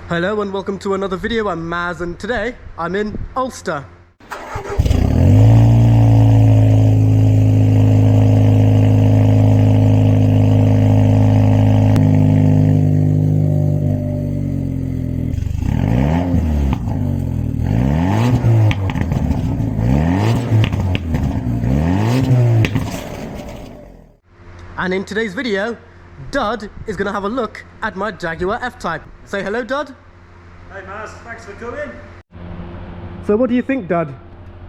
Hello and welcome to another video. I'm Maz and today I'm in Ulster. And in today's video, Dud is going to have a look at my Jaguar F-Type. Say hello, Dud. Hey Maz, thanks for coming. So what do you think, Dud?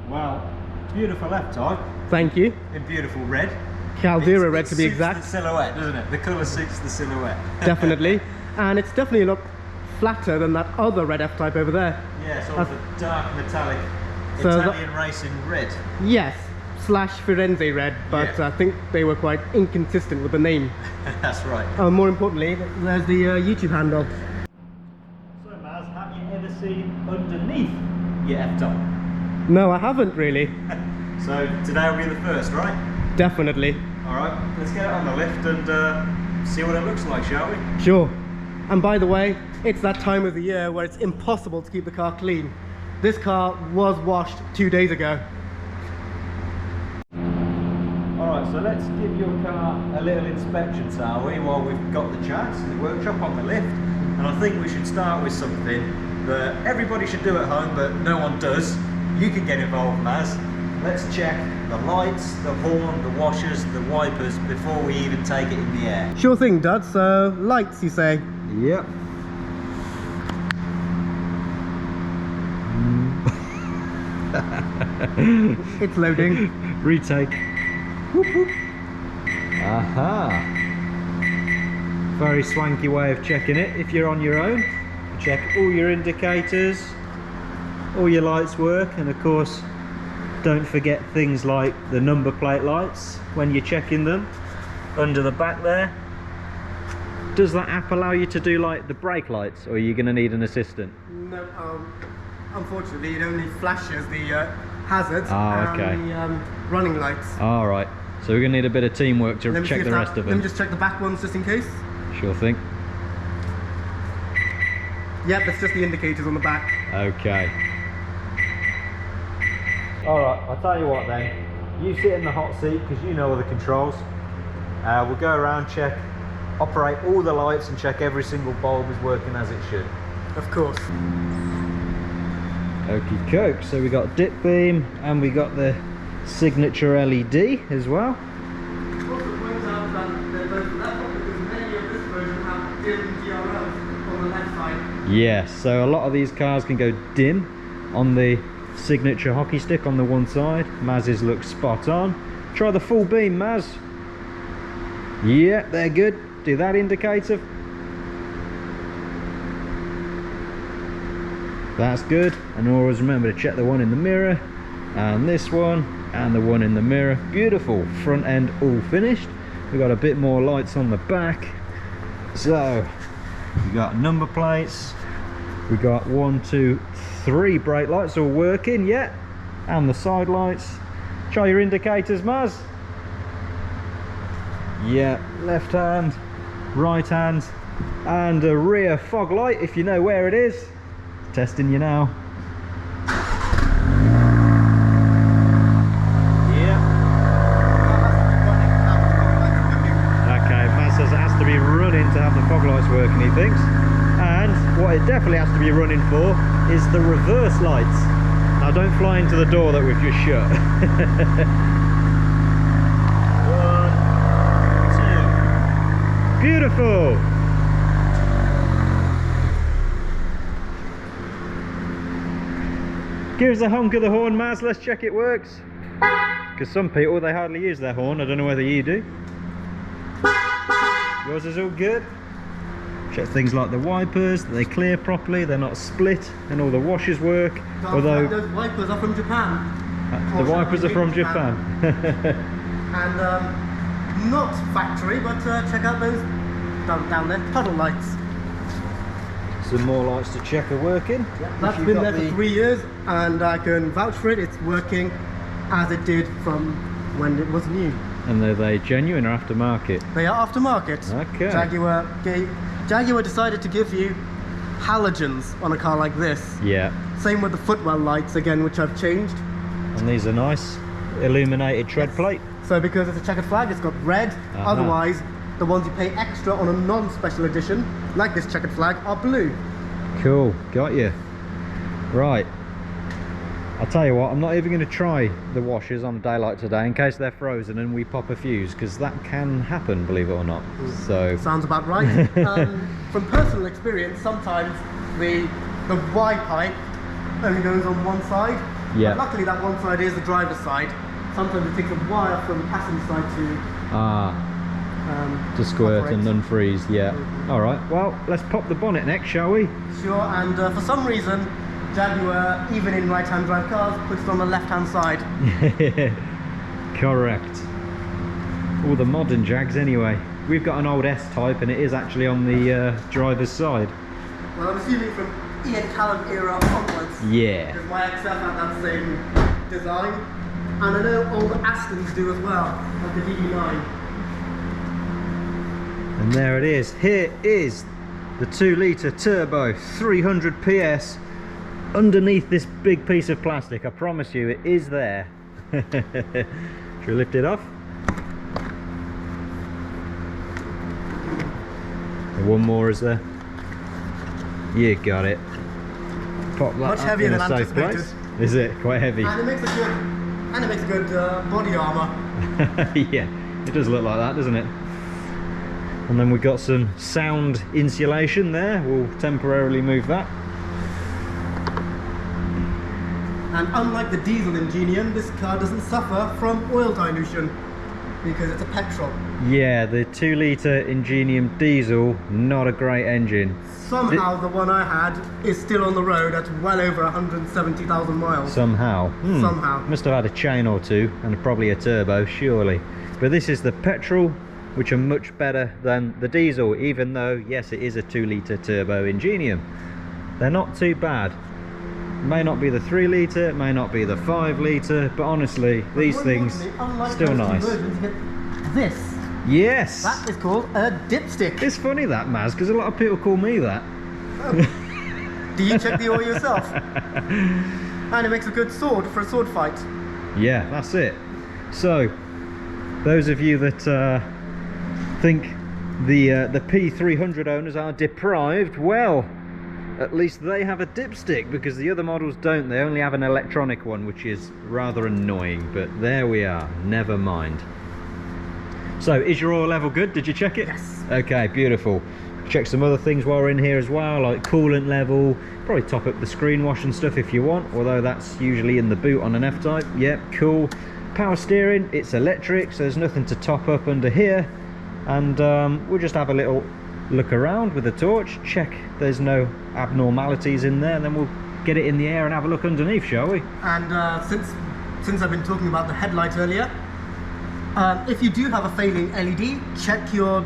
Well, beautiful F-Type. Thank you. In beautiful red. Caldera red to be suits exact. the silhouette, doesn't it? The colour suits the silhouette. Definitely. And it's definitely a lot flatter than that other red F-Type over there. Yeah, sort of a dark metallic So Italian racing red. Yes, / Firenze red, but Yeah. I think they were quite inconsistent with the name. That's right. More importantly, there's the YouTube handle. So Maz, have you ever seen underneath your F-Type? No, I haven't really. So today will be the first, right? Definitely. Alright, let's get it on the lift and see what it looks like, shall we? Sure. And by the way, it's that time of the year where it's impossible to keep the car clean. This car was washed 2 days ago. Alright, so let's give your car a little inspection, shall we, while we've got the chance in the workshop on the lift. And I think we should start with something that everybody should do at home, but no one does. You can get involved, Maz. Let's check the lights, the horn, the washers, the wipers before we even take it in the air. Sure thing, Dud. So, lights, you say? Yep. It's loading. Retake. Whoop, whoop. Aha. Very swanky way of checking it. If you're on your own, check all your indicators, all your lights work, and of course don't forget things like the number plate lights when you're checking them under the back there. Does that app allow you to do like the brake lights, or are you going to need an assistant? No, unfortunately it only flashes the hazards okay. and the running lights. Alright, so we're going to need a bit of teamwork to check the rest of Let me them. just check the back ones just in case. Sure thing. Yep, it's just the indicators on the back. Okay. Alright, I'll tell you what then. You sit in the hot seat because you know all the controls. We'll go around, check, operate all the lights and check every single bulb is working as it should. Of course. Okie coke, so we got dip beam and we got the signature LED as well. Also point out that they're both level because many of this version have dim DRLs on the left side. Yes, so a lot of these cars can go dim on the signature hockey stick on the one side. Maz's looks spot on. Try the full beam, Maz. Yeah, they're good. Do that indicator. That's good. And always remember to check the one in the mirror and this one and the one in the mirror. Beautiful. Front end all finished. We've got a bit more lights on the back. So we got number plates. We got 1, 2, 3 brake lights all working, yeah, and the side lights. Try your indicators, Maz. Yeah, left hand, right hand, and a rear fog light if you know where it is. Testing you now. Yeah. Okay, Maz says it has to be running to have the fog lights working, he thinks. And what it definitely has to be running for is the reverse lights. Now don't fly into the door that we've just shut. 1, 2. Beautiful. Give us a honk of the horn, Maz, let's check it works. Because some people, they hardly use their horn. I don't know whether you do. Yours is all good. Check things like the wipers, that they clear properly, they're not split, and all the washers work. Although those wipers are from Japan. the wipers are from Japan. And not factory, but check out those down there, puddle lights. Some more lights to check are working. That's been there for 3 years, and I can vouch for it. It's working as it did from when it was new. And are they genuine or aftermarket? They are aftermarket. Okay. Jaguar decided to give you halogens on a car like this. Yeah. Same with the footwell lights again, which I've changed. And these are nice, illuminated tread plate. So because it's a checkered flag, it's got red. Otherwise, the ones you pay extra on a non-special edition, like this checkered flag, are blue. Cool, got you. Right. I'll tell you what, I'm not even going to try the washers on a day like today in case they're frozen and we pop a fuse, because that can happen, believe it or not. So sounds about right. From personal experience, sometimes the Y pipe only goes on one side. Yeah. But luckily that one side is the driver's side. Sometimes it takes a wire from the passenger side to squirt operate. and unfreeze, yeah. All right, well, let's pop the bonnet next, shall we? Sure, and for some reason, Jaguar, even in right-hand drive cars, puts it on the left-hand side. Correct. All the modern Jags anyway. We've got an old S-Type and it is actually on the driver's side. Well, I'm assuming from Ian Callum era onwards. Yeah. Because my XF had that same design. And I know old Astons do as well, like the DB9. And there it is. Here is the 2-litre turbo, 300 PS, underneath this big piece of plastic. I promise you, it is there. Should we lift it off? And one more, is there? You got it. Pop that Much up heavier in than a safe anticipated. place. Is it? Quite heavy. And it makes a good body armour. Yeah, it does look like that, doesn't it? And then we've got some sound insulation there. We'll temporarily move that. And unlike the diesel Ingenium, this car doesn't suffer from oil dilution because it's a petrol. Yeah, the 2-litre Ingenium diesel, not a great engine. Somehow the one I had is still on the road at well over 170,000 miles. Somehow. Somehow. Must have had a chain or two and probably a turbo, surely. But this is the petrol, which are much better than the diesel, even though, yes, it is a 2-litre turbo Ingenium. They're not too bad. May not be the 3-litre, it may not be the 5-litre, but honestly, these things still nice. You get this. Yes! That is called a dipstick. It's funny that, Maz, because a lot of people call me that. Do you check the oil yourself? And it makes a good sword for a sword fight. Yeah, that's it. So, those of you that think the P300 owners are deprived, well, at least they have a dipstick, because the other models don't. They only have an electronic one, which is rather annoying, but there we are, never mind. So, is your oil level good? Did you check it? Yes. Okay, beautiful. Check some other things while we're in here as well, like coolant level. Probably top up the screen wash and stuff if you want, although that's usually in the boot on an F-Type. Yep, cool. Power steering, it's electric, so there's nothing to top up under here. And we'll just have a little look around with the torch, check there's no abnormalities in there, and then we'll get it in the air and have a look underneath, shall we? And since I've been talking about the headlight earlier, if you do have a failing LED, check your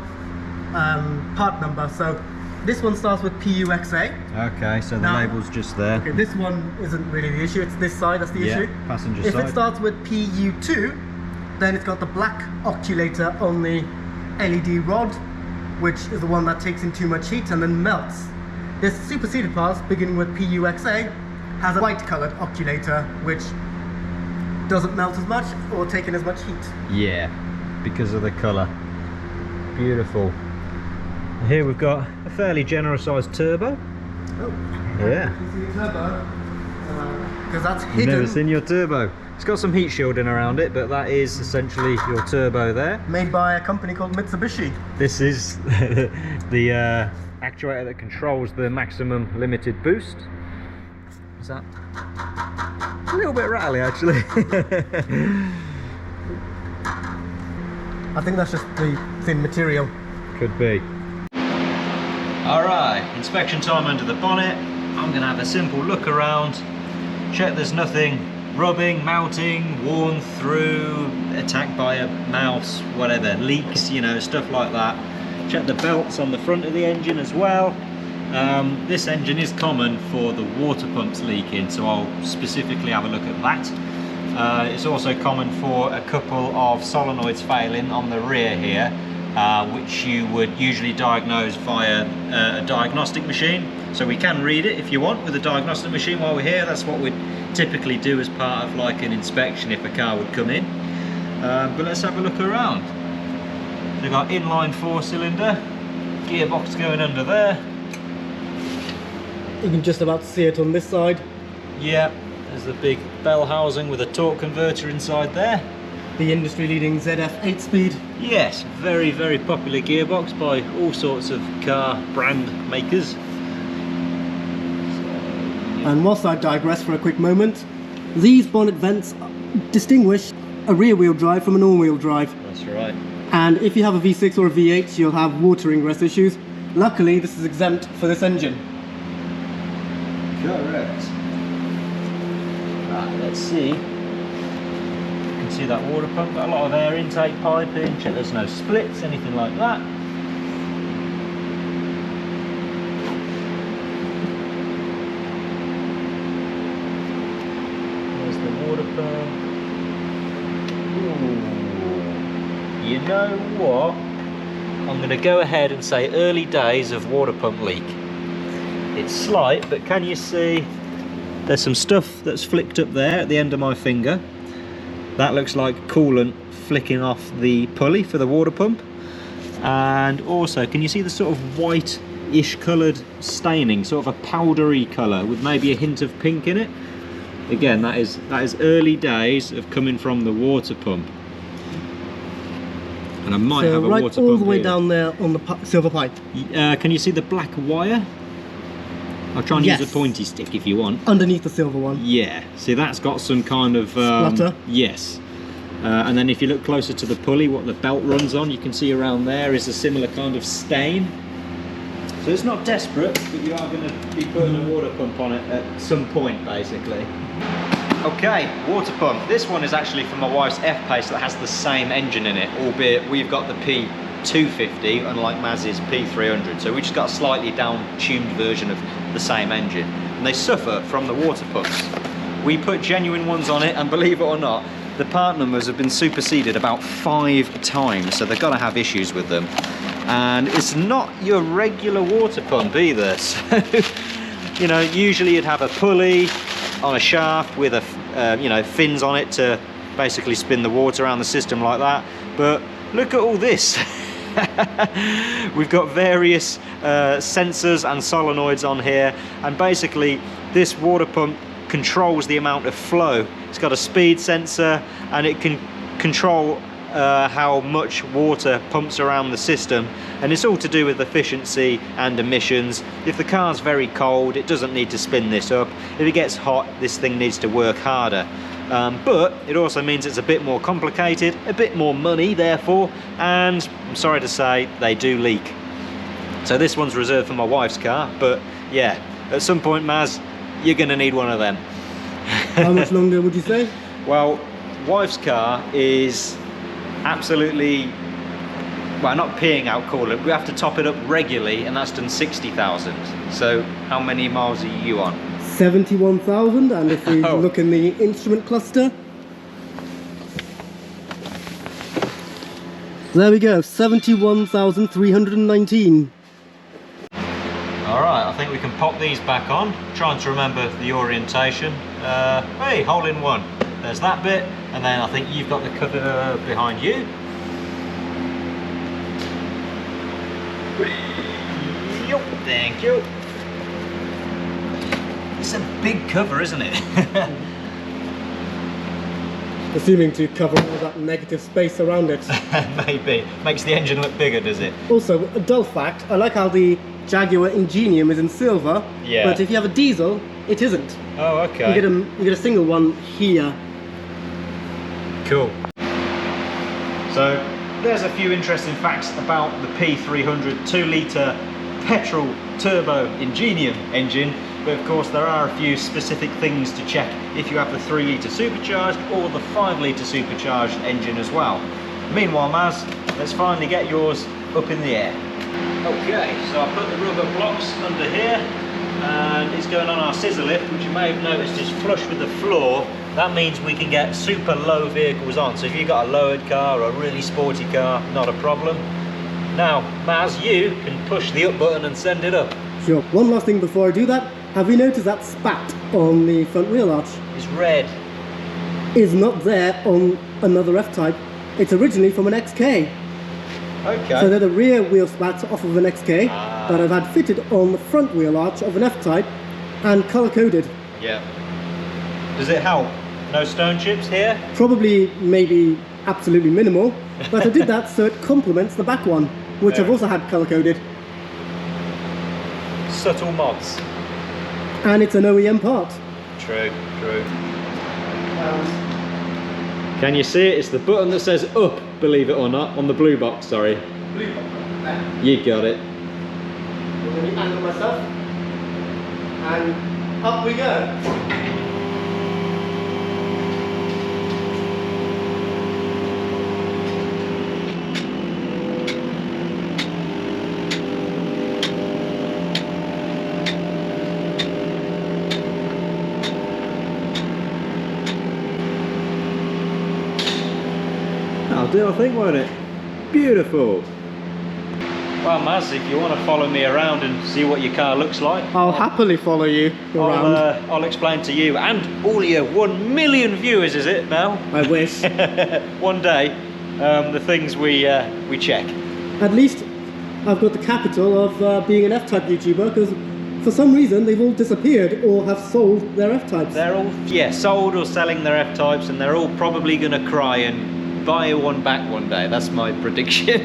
part number. So this one starts with PUXA. Okay, so the label's just there. Okay, this one isn't really the issue, it's this side that's the issue. Passenger if side. If it starts with PU2, then it's got the black oculator on the LED rod, which is the one that takes in too much heat and then melts. This superseded part, beginning with PUXA, has a white coloured oculator, which doesn't melt as much or take in as much heat. Yeah, because of the colour. Beautiful. Here we've got a fairly generous sized turbo. Oh, yeah. You see the turbo? Because that's hidden. Never seen your turbo. It's got some heat shielding around it, but that is essentially your turbo there. Made by a company called Mitsubishi. This is the actuator that controls the maximum limited boost. Is that a little bit rattly actually? I think that's just the thin material. Could be. Alright, inspection time under the bonnet. I'm going to have a simple look around, check there's nothing rubbing, melting, worn through, attacked by a mouse, whatever, leaks, you know, stuff like that. Check the belts on the front of the engine as well. This engine is common for the water pumps leaking, so I'll specifically have a look at that. It's also common for a couple of solenoids failing on the rear here, which you would usually diagnose via a diagnostic machine. so we can read it if you want with a diagnostic machine while we're here. That's what we'd typically do as part of like an inspection if a car would come in. But let's have a look around. We've got inline 4-cylinder, gearbox going under there. You can just about see it on this side. Yeah, there's the big bell housing with a torque converter inside there. The industry leading ZF 8-speed. Yes, very, very popular gearbox by all sorts of car brand makers. And whilst I digress for a quick moment, these bonnet vents distinguish a rear-wheel drive from an all-wheel drive. That's right. And if you have a V6 or a V8, you'll have water ingress issues. Luckily, this is exempt for this engine. Correct. Right, let's see. You can see that water pump, got a lot of air intake piping, check there's no splits, anything like that. There's the water pump. Ooh. You know what? I'm going to go ahead and say early days of water pump leak. It's slight, but can you see there's some stuff that's flicked up there at the end of my finger. That looks like coolant flicking off the pulley for the water pump. And also, can you see the sort of white-ish coloured staining, sort of a powdery colour with maybe a hint of pink in it? Again, that is early days of coming from the water pump. And I might have a right water pump all the way here. down there on the silver pipe. Can you see the black wire? I'll try and use a pointy stick if you want. Underneath the silver one. Yeah, see that's got some kind of... Splutter? Yes. And then if you look closer to the pulley, what the belt runs on, you can see around there is a similar kind of stain. So it's not desperate, but you are going to be putting a water pump on it at some point, basically. Okay, water pump. This one is actually from my wife's F-Pace that has the same engine in it, albeit we've got the P250, unlike Maz's P300. So we just got a slightly down-tuned version of the same engine. And they suffer from the water pumps. We put genuine ones on it, and believe it or not, the part numbers have been superseded about 5 times, so they've got to have issues with them. And it's not your regular water pump either. So, you know, usually you'd have a pulley on a shaft with a, you know, fins on it to basically spin the water around the system like that. But look at all this. We've got various sensors and solenoids on here, and basically this water pump controls the amount of flow. It's got a speed sensor, and it can control how much water pumps around the system, and it's all to do with efficiency and emissions. If the car's very cold, it doesn't need to spin this up. If it gets hot, this thing needs to work harder. But it also means it's a bit more complicated, a bit more money therefore, and I'm sorry to say, they do leak. So this one's reserved for my wife's car, but yeah, at some point, Maz, you're going to need one of them. How much longer would you say? Well, wife's car is absolutely, well, not peeing out coolant. We have to top it up regularly, and that's done 60,000. So how many miles are you on? 71,000, and if we look in the instrument cluster, there we go, 71,319. Alright, I think we can pop these back on. Trying to remember the orientation. Hey, hole in one. There's that bit, and then I think you've got the cover behind you. Thank you. It's a big cover, isn't it? Assuming to cover all that negative space around it. Maybe. Makes the engine look bigger, does it? Also, a dull fact, I like how the Jaguar Ingenium is in silver, yeah, but if you have a diesel, it isn't. Oh, okay. You get a single one here. Cool. So there's a few interesting facts about the P300 2-litre petrol turbo Ingenium engine, but of course there are a few specific things to check if you have the 3-litre supercharged or the 5-litre supercharged engine as well. Meanwhile, Maz, let's finally get yours up in the air. Okay, so I put the rubber blocks under here, and it's going on our scissor lift, which you may have noticed is flush with the floor. That means we can get super low vehicles on. So if you've got a lowered car or a really sporty car, not a problem. Now, Maz, you can push the up button and send it up. Sure. One last thing before I do that. Have you noticed that spat on the front wheel arch? It's red. Is not there on another F-Type. It's originally from an XK. Okay. So they're the rear wheel spats off of an XK that I've had fitted on the front wheel arch of an F-Type and colour coded. Yeah. Does it help? No stone chips here? Probably, maybe absolutely minimal, but I did that so it complements the back one, which I've also had colour coded. Subtle mods. And it's an OEM part. True, true. Can you see it? It's the button that says up, believe it or not, on the blue box, sorry. Blue box, there. You got it. Let me angle myself. And up we go. That'll do, I think, won't it? Beautiful. Well, Maz, if you want to follow me around and see what your car looks like, I'll happily follow you around. I'll explain to you and all your 1 million viewers, is it now? I wish. One day, the things we check. At least I've got the capital of being an F-Type YouTuber, because for some reason they've all disappeared or have sold their F-Types. They're all, yeah, sold or selling their F-Types, and they're all probably going to cry and buy one back one day. That's my prediction.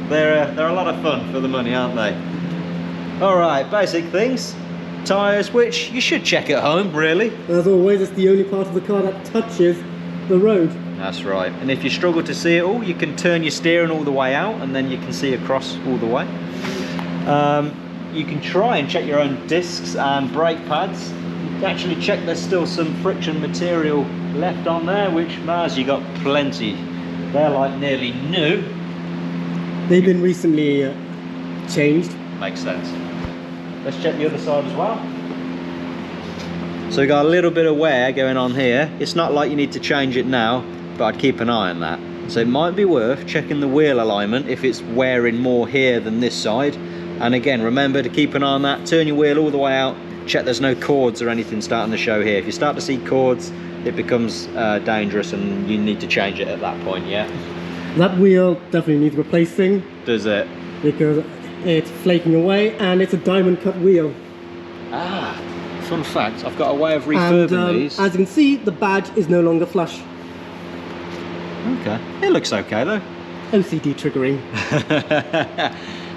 They're a lot of fun for the money, aren't they? Alright, basic things. Tyres, which you should check at home, really. As always, it's the only part of the car that touches the road. That's right. And if you struggle to see it all, you can turn your steering all the way out and then you can see across all the way. You can try and check your own discs and brake pads. You can actually check there's still some friction material left on there, which, Mars, you got plenty. They're like nearly new. They've been recently changed. Makes sense. Let's check the other side as well. So we got a little bit of wear going on here. It's not like you need to change it now, but I'd keep an eye on that. So it might be worth checking the wheel alignment if it's wearing more here than this side. And again, remember to keep an eye on that. Turn your wheel all the way out. Check there's no cords or anything starting to show here. If you start to see cords, it becomes dangerous and you need to change it at that point, yeah? That wheel definitely needs replacing. Does it? Because it's flaking away and it's a diamond cut wheel. Ah, fun fact, I've got a way of refurbing these. As you can see, the badge is no longer flush. Okay, it looks okay though. OCD triggering.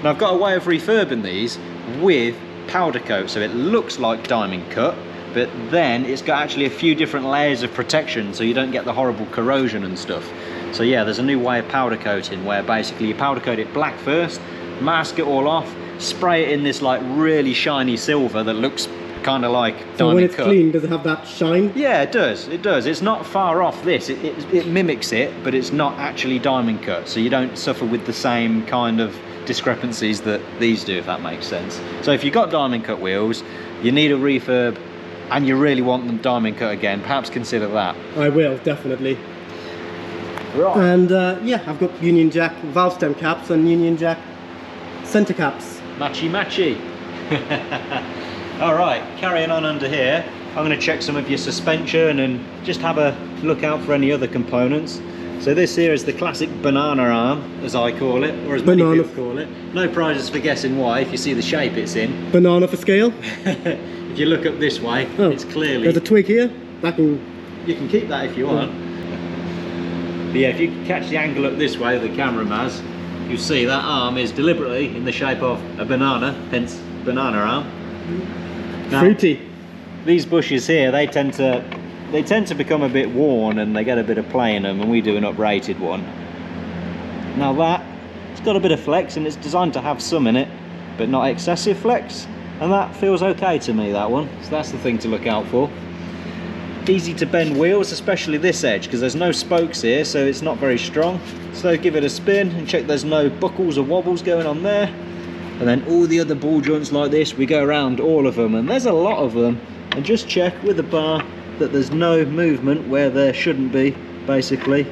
Now I've got a way of refurbing these with powder coat, so it looks like diamond cut, but then it's got actually a few different layers of protection so you don't get the horrible corrosion and stuff. So yeah, there's a new way of powder coating where basically you powder coat it black first, mask it all off, spray it in this like really shiny silver that looks kind of like diamond cut. So when it's clean, does it have that shine? Yeah, it does, it does. It's not far off this, it mimics it, but it's not actually diamond cut, so you don't suffer with the same kind of discrepancies that these do, if that makes sense. So if you've got diamond cut wheels, you need a refurb, and you really want them diamond cut again, perhaps consider that. I will, definitely. Right. And yeah, I've got Union Jack valve stem caps and Union Jack center caps. Matchy matchy. Alright, carrying on under here, I'm going to check some of your suspension and just have a look out for any other components. So this here is the classic banana arm, as I call it, or as many people call it. No prizes for guessing why, if you see the shape it's in. Banana for scale? If you look up this way, it's clearly... There's a twig here. That can... You can keep that if you want. But yeah, if you catch the angle up this way, the camera has, you'll see that arm is deliberately in the shape of a banana, hence banana arm. Now, fruity. These bushes here, they tend to become a bit worn and they get a bit of play in them, and we do an uprated one. Now that, it's got a bit of flex and it's designed to have some in it, but not excessive flex, and that feels okay to me, that one. So that's the thing to look out for. Easy to bend wheels, especially this edge, because there's no spokes here, so it's not very strong. So give it a spin and check there's no buckles or wobbles going on there. And then all the other ball joints like this, we go around all of them, and there's a lot of them, and just check with the bar that there's no movement where there shouldn't be, basically.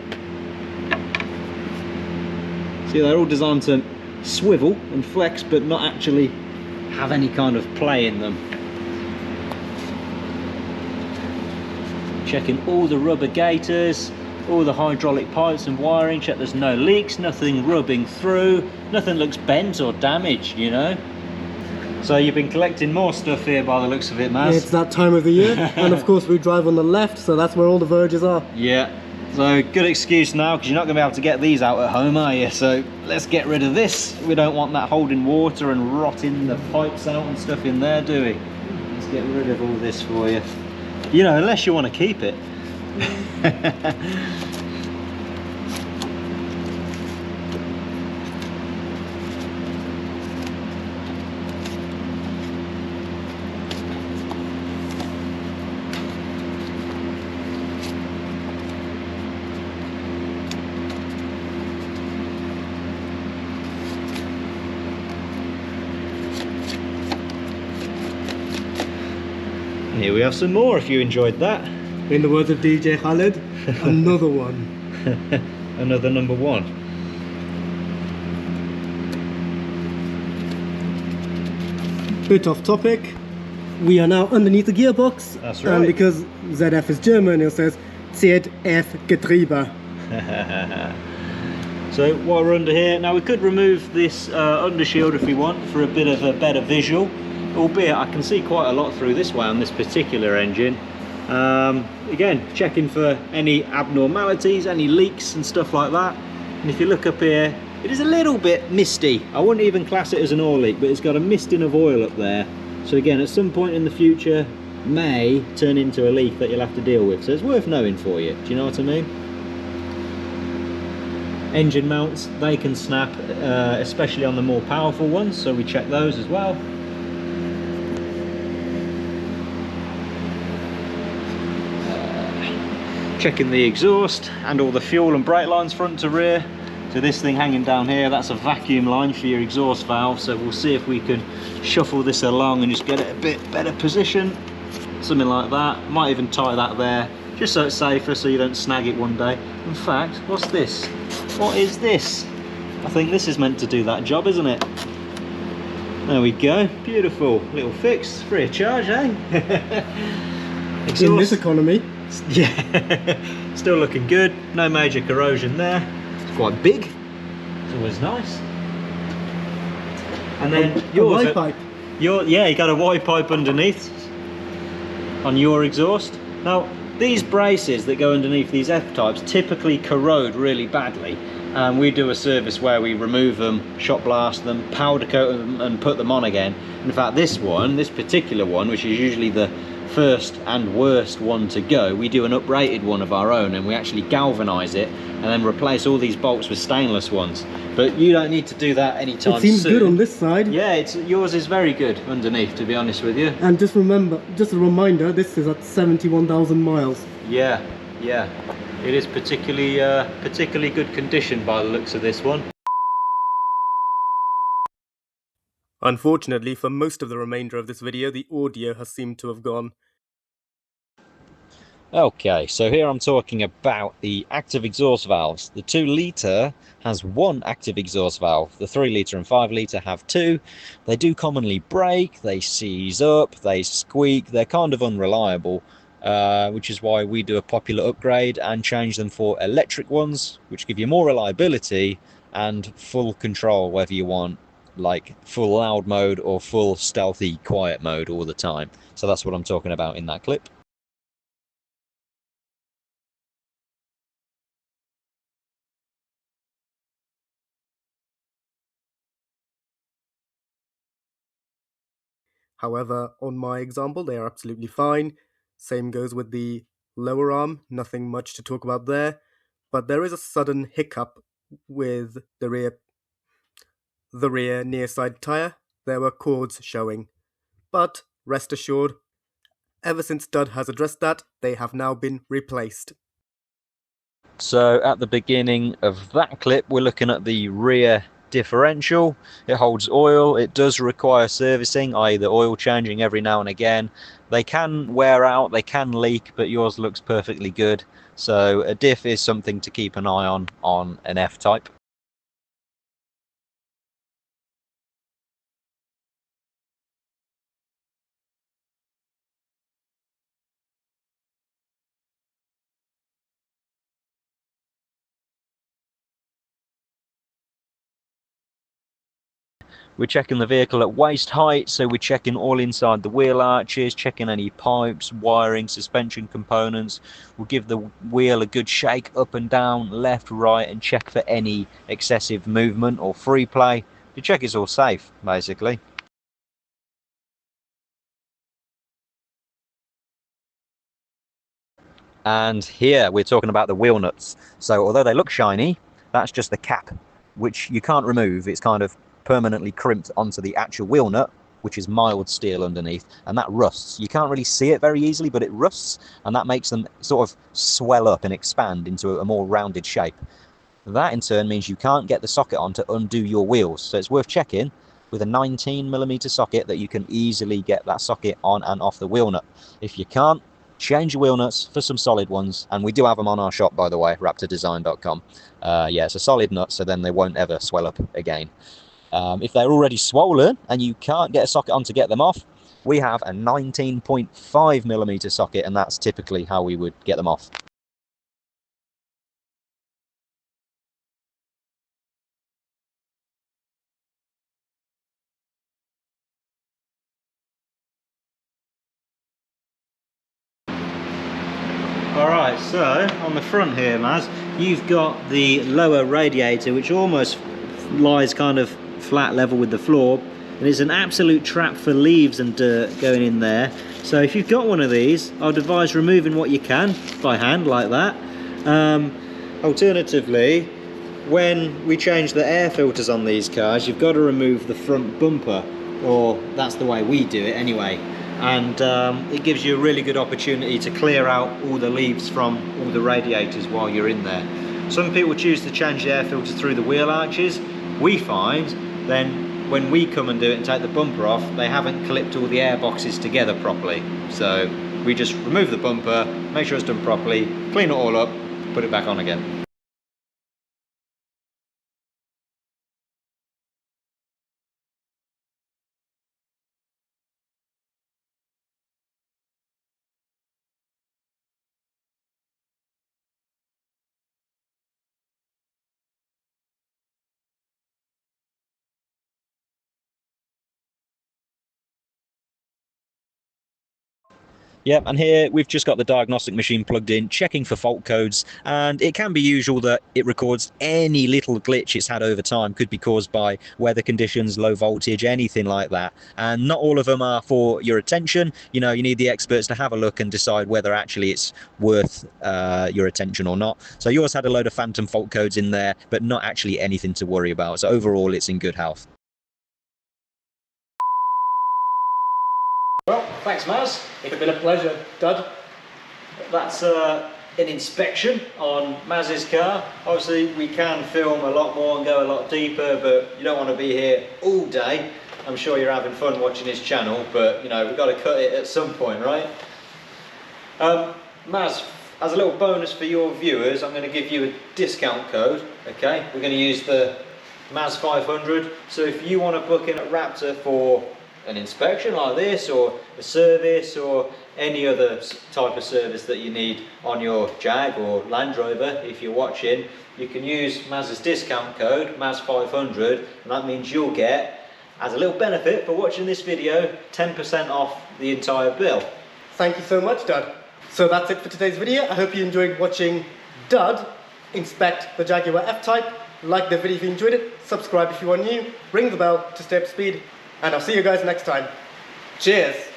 See, they're all designed to swivel and flex, but not actually have any kind of play in them. Checking all the rubber gaiters, all the hydraulic pipes and wiring, check there's no leaks, nothing rubbing through, nothing looks bent or damaged, you know. So you've been collecting more stuff here by the looks of it, Maz. Yeah, it's that time of the year, and of course we drive on the left, so that's where all the verges are. Yeah, so good excuse now, because you're not going to be able to get these out at home, are you? So let's get rid of this. We don't want that holding water and rotting the pipes out and stuff in there, do we? Let's get rid of all this for you. You know, unless you want to keep it. Here we have some more if you enjoyed that. In the words of DJ Khaled, another one. Another number one. Bit off topic. We are now underneath the gearbox. That's right. And because ZF is German, it says ZF Getriebe. So while we're under here, now we could remove this undershield if we want for a bit of a better visual. Albeit I can see quite a lot through this way on this particular engine. Again, checking for any abnormalities, any leaks and stuff like that. And if you look up here, it is a little bit misty. I wouldn't even class it as an oil leak, but it's got a misting of oil up there. So again, at some point in the future, may turn into a leak that you'll have to deal with. So it's worth knowing for you. Do you know what I mean? Engine mounts, they can snap, especially on the more powerful ones. So we check those as well. Checking the exhaust and all the fuel and brake lines front to rear. So this thing hanging down here, that's a vacuum line for your exhaust valve. So we'll see if we can shuffle this along and just get it a bit better position. Something like that. Might even tie that there, just so it's safer, so you don't snag it one day. In fact, what's this? What is this? I think this is meant to do that job, isn't it? There we go. Beautiful little fix, free of charge, eh? Exhaust. In this economy. Yeah, still looking good, no major corrosion there. It's quite big, it's always nice. And then yours, a Y-pipe. Yeah, you got a Y-pipe underneath on your exhaust. Now these braces that go underneath these F-types typically corrode really badly, and we do a service where we remove them, shot blast them, powder coat them and put them on again. In fact, this particular one, which is usually the first and worst one to go, we do an uprated one of our own, and we actually galvanize it and then replace all these bolts with stainless ones. But you don't need to do that anytime soon. It seems good on this side. Yeah, yours is very good underneath, to be honest with you. And just remember, just a reminder, this is at 71,000 miles. Yeah, it is particularly good condition by the looks of this one. Unfortunately, for most of the remainder of this video, the audio has seemed to have gone. Okay, so here I'm talking about the active exhaust valves. The 2 litre has 1 active exhaust valve. The 3 litre and 5 litre have 2. They do commonly break, they seize up, they squeak, they're kind of unreliable, which is why we do a popular upgrade and change them for electric ones, which give you more reliability and full control, whether you want like full loud mode or full stealthy quiet mode all the time. So that's what I'm talking about in that clip. However, on my example, they are absolutely fine. Same goes with the lower arm, nothing much to talk about there. But there is a sudden hiccup with the rear near side tyre. There were cords showing. But rest assured, ever since Dud has addressed that, they have now been replaced. So at the beginning of that clip, we're looking at the rear differential. It holds oil. It does require servicing, i.e. the oil changing every now and again. They can wear out, they can leak, but yours looks perfectly good. So a diff is something to keep an eye on an F-type. We're checking the vehicle at waist height, so we're checking all inside the wheel arches, checking any pipes, wiring, suspension components. We'll give the wheel a good shake up and down, left, right, and check for any excessive movement or free play to check it's all safe, basically. And here we're talking about the wheel nuts. So although they look shiny, that's just the cap, which you can't remove. It's kind of permanently crimped onto the actual wheel nut, which is mild steel underneath, and that rusts. You can't really see it very easily, but it rusts, and that makes them sort of swell up and expand into a more rounded shape. That in turn means you can't get the socket on to undo your wheels, so it's worth checking with a 19mm socket that you can easily get that socket on and off the wheel nut. If you can't, change your wheel nuts for some solid ones, and we do have them on our shop, by the way, raptordesign.com. Yeah, it's a solid nut, so then they won't ever swell up again. If they're already swollen and you can't get a socket on to get them off, we have a 19.5mm socket, and that's typically how we would get them off. Alright, so on the front here, Maz, you've got the lower radiator, which almost lies kind of flat level with the floor, and it's an absolute trap for leaves and dirt going in there. So if you've got one of these, I'd advise removing what you can by hand like that. Alternatively, when we change the air filters on these cars, you've got to remove the front bumper, or that's the way we do it anyway. And it gives you a really good opportunity to clear out all the leaves from all the radiators while you're in there. Some people choose to change the air filter through the wheel arches. We find then when we come and do it and take the bumper off, they haven't clipped all the air boxes together properly. So we just remove the bumper, make sure it's done properly, clean it all up, put it back on again. Yep, and here we've just got the diagnostic machine plugged in, checking for fault codes, and it can be usual that it records any little glitch it's had over time. Could be caused by weather conditions, low voltage, anything like that. And not all of them are for your attention. You know, you need the experts to have a look and decide whether actually it's worth your attention or not. So yours had a load of phantom fault codes in there, but not actually anything to worry about. So overall, it's in good health. Well, thanks, Maz. It's been a pleasure, Dud. That's an inspection on Maz's car. Obviously, we can film a lot more and go a lot deeper, but you don't want to be here all day. I'm sure you're having fun watching his channel, but you know, we've got to cut it at some point, right? Maz, as a little bonus for your viewers, I'm going to give you a discount code, okay? We're going to use the Maz 500. So if you want to book in at Wraptor for an inspection like this, or a service, or any other type of service that you need on your Jag or Land Rover, if you're watching, you can use Maz's discount code, Maz500, and that means you'll get, as a little benefit for watching this video, 10% off the entire bill. Thank you so much, Dud. So that's it for today's video. I hope you enjoyed watching Dud inspect the Jaguar F-Type. Like the video if you enjoyed it, subscribe if you are new, ring the bell to stay up to speed, and I'll see you guys next time. Cheers!